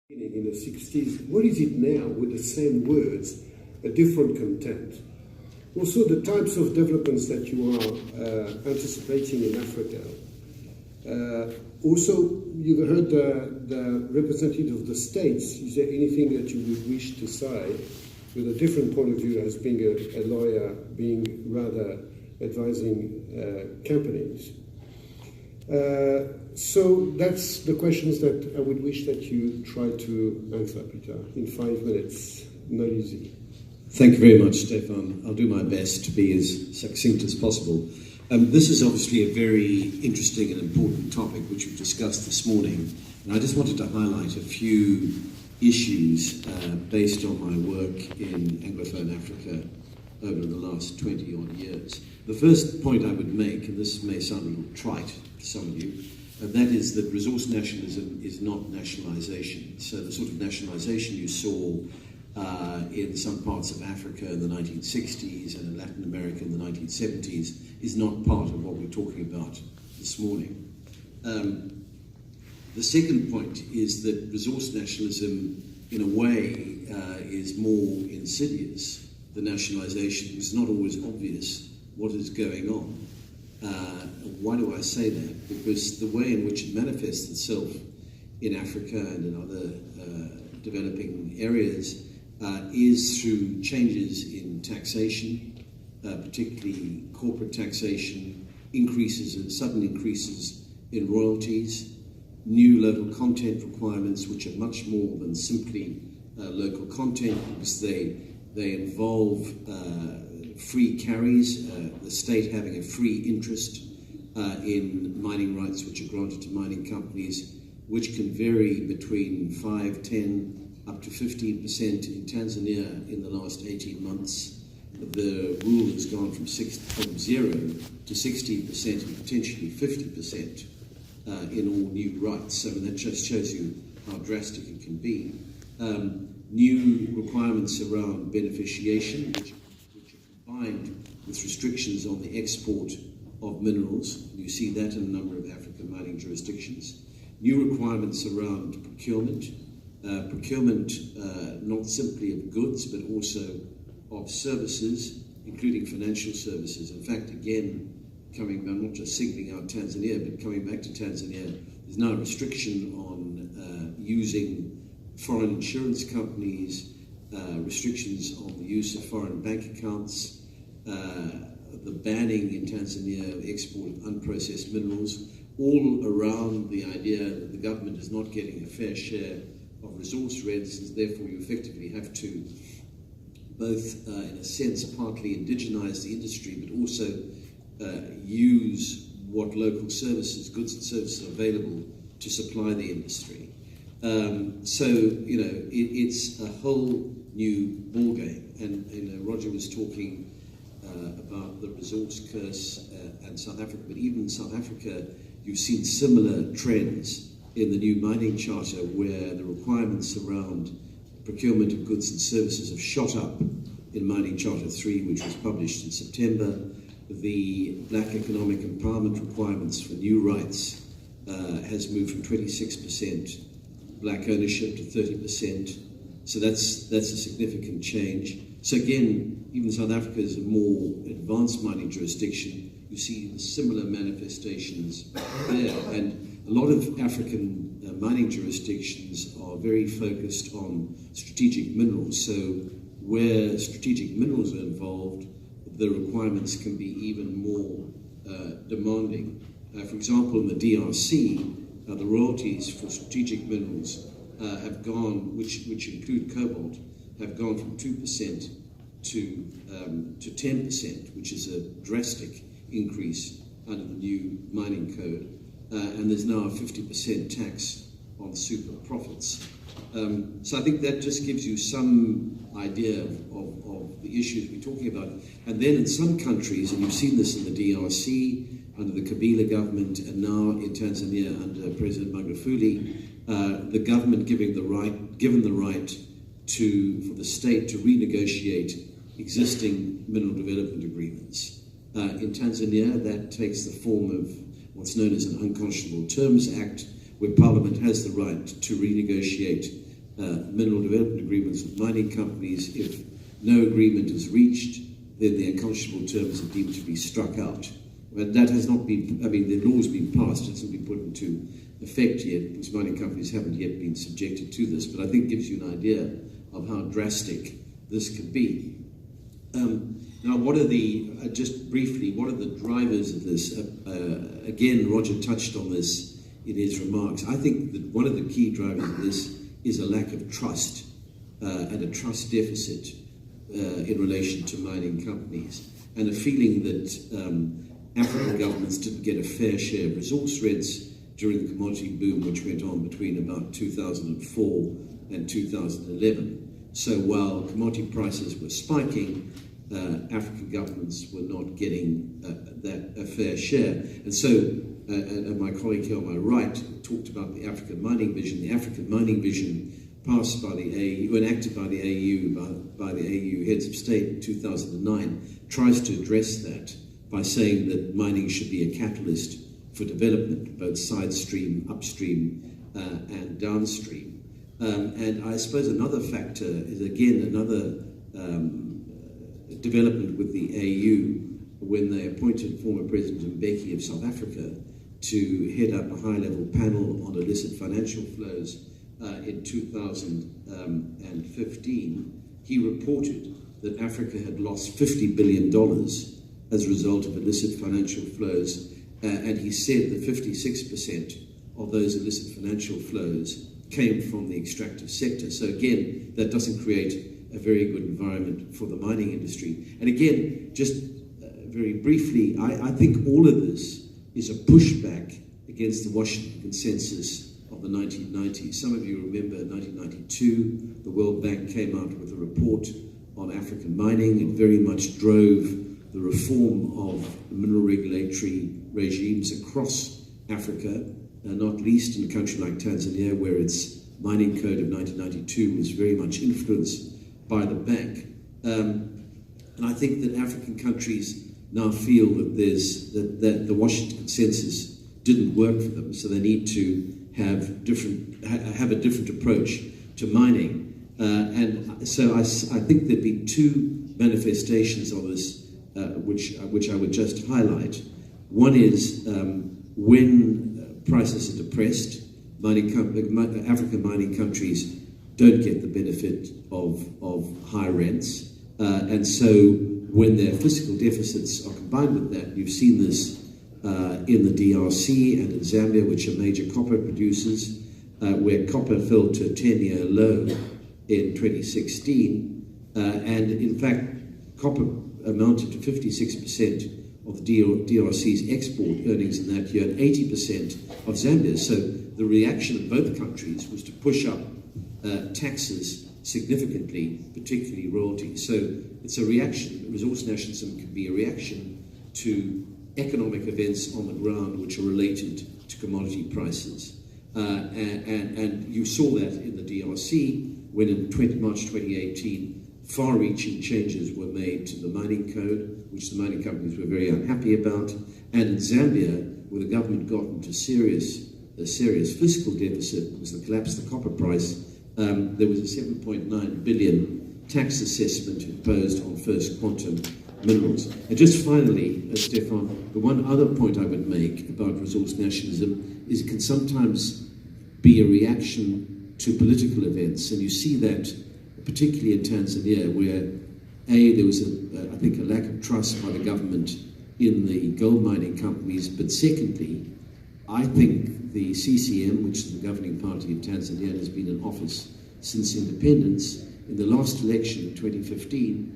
in the 60s, what is it now with the same words, a different content? Also, the types of developments that you are anticipating in Africa. Also, you've heard the representative of the states. Is there anything that you would wish to say with a different point of view as being a lawyer, being rather advising companies? So that's the questions that I would wish that you try to answer, Peter, in 5 minutes. Not easy. Thank you very much, Stefan. I'll do my best to be as succinct as possible. This is obviously a very interesting and important topic which we've discussed this morning, and I just wanted to highlight a few issues based on my work in Anglophone Africa over the last 20-odd years. The first point I would make, and this may sound a little trite to some of you, and that is that resource nationalism is not nationalisation. So the sort of nationalisation you saw in some parts of Africa in the 1960s and in Latin America in the 1970s is not part of what we're talking about this morning. The second point is that resource nationalism, in a way, is more insidious than nationalisation. It's not always obvious what is going on. Why do I say that? Because the way in which it manifests itself in Africa and in other developing areas is through changes in taxation, particularly corporate taxation, sudden increases in royalties, new local content requirements, which are much more than simply local content, because they involve free carries, the state having a free interest in mining rights which are granted to mining companies, which can vary between 5, 10, up to 15% in Tanzania in the last 18 months. The rule has gone from 0 to 16% and potentially 50% in all new rights. So that just shows you how drastic it can be. New requirements around beneficiation, which are combined with restrictions on the export of minerals. You see that in a number of African mining jurisdictions. New requirements around procurement. Procurement not simply of goods, but also of services, including financial services. In fact, again, I'm not just singling out Tanzania, but coming back to Tanzania, there's now a restriction on using foreign insurance companies, restrictions on the use of foreign bank accounts, the banning in Tanzania of export of unprocessed minerals, all around the idea that the government is not getting a fair share of resource rents, and therefore you effectively have to both, in a sense, partly indigenize the industry, but also use what local services, goods and services are available to supply the industry. So, it's a whole new ballgame. And, Roger was talking about the resource curse and South Africa, but even in South Africa, you've seen similar trends in the new mining charter, where the requirements around procurement of goods and services have shot up in Mining Charter 3, which was published in September. The black economic empowerment requirements for new rights has moved from 26% black ownership to 30%. So that's a significant change. So again, even South Africa is a more advanced mining jurisdiction. You see the similar manifestations there. And a lot of African mining jurisdictions are very focused on strategic minerals. So where strategic minerals are involved, the requirements can be even more demanding. For example, in the DRC, the royalties for strategic minerals have gone, which include cobalt, have gone from 2% to 10%, which is a drastic increase under the new mining code. And there's now a 50% tax on super profits. So I think that just gives you some idea of the issues we're talking about. And then in some countries, and you've seen this in the DRC, under the Kabila government, and now in Tanzania under President Magufuli, the government given the right for the state to renegotiate existing mineral development agreements. In Tanzania, that takes the form of what's known as an Unconscionable Terms Act, where Parliament has the right to renegotiate mineral development agreements with mining companies. If no agreement is reached, then the unconscionable terms are deemed to be struck out. But that has not been, I mean, the law's been passed, it hasn't been put into effect yet, because mining companies haven't yet been subjected to this, but I think it gives you an idea of how drastic this can be. Now, what are the, just briefly, what are the drivers of this? Again, Roger touched on this in his remarks. I think that one of the key drivers of this is a lack of trust and a trust deficit in relation to mining companies, and a feeling that African governments didn't get a fair share of resource rents during the commodity boom, which went on between about 2004 and 2011. So while commodity prices were spiking, African governments were not getting a fair share. And so, and my colleague here on my right talked about the African Mining Vision. The African Mining Vision passed by the AU, enacted by the AU, by the AU heads of state in 2009, tries to address that by saying that mining should be a catalyst for development, both side stream, upstream, and downstream. And I suppose another factor is, again, another development with the AU when they appointed former President Mbeki of South Africa to head up a high-level panel on illicit financial flows in 2015. He reported that Africa had lost $50 billion as a result of illicit financial flows, and he said that 56% of those illicit financial flows came from the extractive sector. So again, that doesn't create a very good environment for the mining industry. And again, just very briefly, I think all of this is a pushback against the Washington Consensus of the 1990s. Some of you remember 1992, the World Bank came out with a report on African mining. It very much drove the reform of mineral regulatory regimes across Africa, not least in a country like Tanzania, where its mining code of 1992 was very much influenced by the bank. And I think that African countries now feel that that the Washington Consensus didn't work for them, so they need to have a different approach to mining. And so I think there'd be two manifestations of this which I would just highlight. One is when prices are depressed, African mining countries don't get the benefit of high rents, and so when their fiscal deficits are combined with that, you've seen this in the DRC and in Zambia, which are major copper producers, where copper fell to a 10-year low in 2016, and in fact, copper amounted to 56% of the DRC's export earnings in that year, and 80% of Zambia's. So the reaction of both countries was to push up taxes significantly, particularly royalties. So it's a reaction. Resource nationalism can be a reaction to economic events on the ground which are related to commodity prices. And you saw that in the DRC when in March 2018, far-reaching changes were made to the mining code, which the mining companies were very unhappy about. And in Zambia, where the government got into a serious fiscal deficit because of the collapse of the copper price, there was a 7.9 billion tax assessment imposed on First Quantum Minerals. And just finally, Stefan, the one other point I would make about resource nationalism is it can sometimes be a reaction to political events, and you see that particularly in Tanzania, where there was I think a lack of trust by the government in the gold mining companies, but secondly, I think the CCM, which is the governing party of Tanzania, has been in office since independence. In the last election in 2015,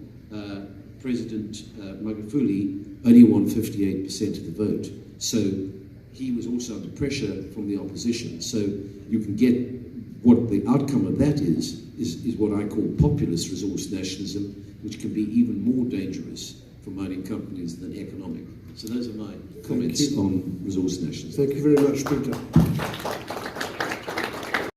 President Magufuli only won 58% of the vote. So he was also under pressure from the opposition. So you can get what the outcome of that is what I call populist resource nationalism, which can be even more dangerous for mining companies than economic. So those are my comments on resource nationalism. Thank you very much, Peter.